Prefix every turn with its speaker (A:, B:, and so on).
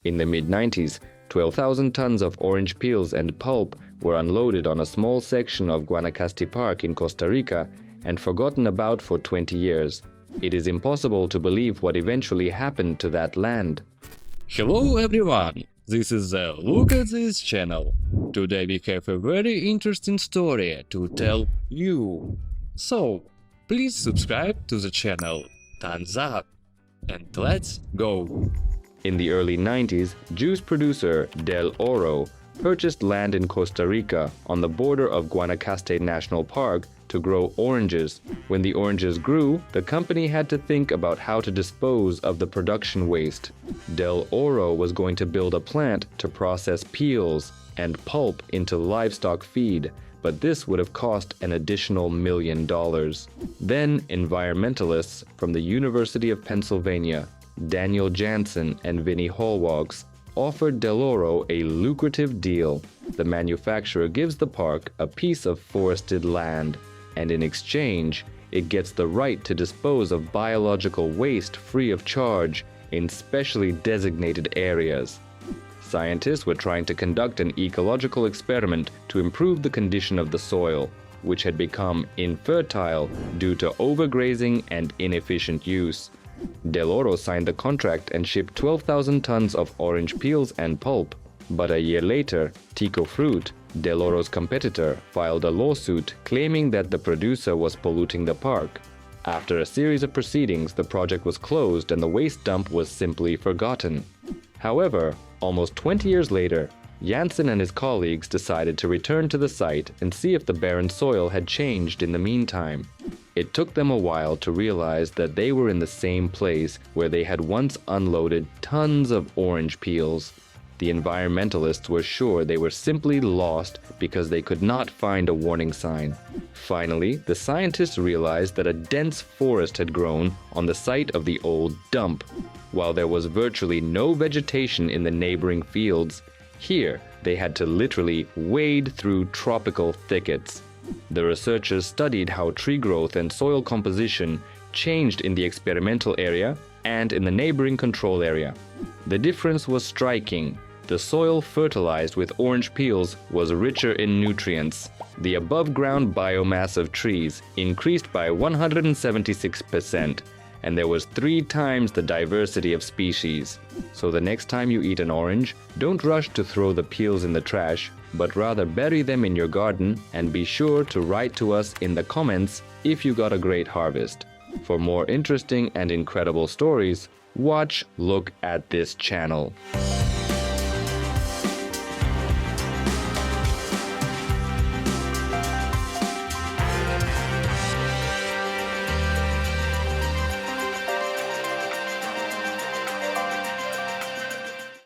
A: In the mid-90s, 12,000 tons of orange peels and pulp were unloaded on a small section of Guanacaste Park in Costa Rica and forgotten about for 20 years. It is impossible to believe what eventually happened to that land.
B: Hello everyone, this is the Look at This channel. Today we have a very interesting story to tell you. So, please subscribe to the channel, thumbs up, and let's go.
A: In the early 90s, juice producer Del Oro purchased land in Costa Rica on the border of Guanacaste National Park to grow oranges. When the oranges grew, the company had to think about how to dispose of the production waste. Del Oro was going to build a plant to process peels and pulp into livestock feed, but this would have cost an additional $1 million. Then environmentalists from the University of Pennsylvania, Daniel Jansen and Vinnie Holwags, offered Del Oro a lucrative deal. The manufacturer gives the park a piece of forested land, and in exchange, it gets the right to dispose of biological waste free of charge in specially designated areas. Scientists were trying to conduct an ecological experiment to improve the condition of the soil, which had become infertile due to overgrazing and inefficient use. Del Oro signed the contract and shipped 12,000 tons of orange peels and pulp. But a year later, Tico Fruit, Del Oro's competitor, filed a lawsuit claiming that the producer was polluting the park. After a series of proceedings, the project was closed and the waste dump was simply forgotten. However, almost 20 years later, Jansen and his colleagues decided to return to the site and see if the barren soil had changed in the meantime. It took them a while to realize that they were in the same place where they had once unloaded tons of orange peels. The environmentalists were sure they were simply lost because they could not find a warning sign. Finally, the scientists realized that a dense forest had grown on the site of the old dump. While there was virtually no vegetation in the neighboring fields, here they had to literally wade through tropical thickets. The researchers studied how tree growth and soil composition changed in the experimental area and in the neighboring control area. The difference was striking. The soil fertilized with orange peels was richer in nutrients. The above-ground biomass of trees increased by 176%, and there was 3 times the diversity of species. So the next time you eat an orange, don't rush to throw the peels in the trash, but rather bury them in your garden and be sure to write to us in the comments if you got a great harvest. For more interesting and incredible stories, watch Look at This channel.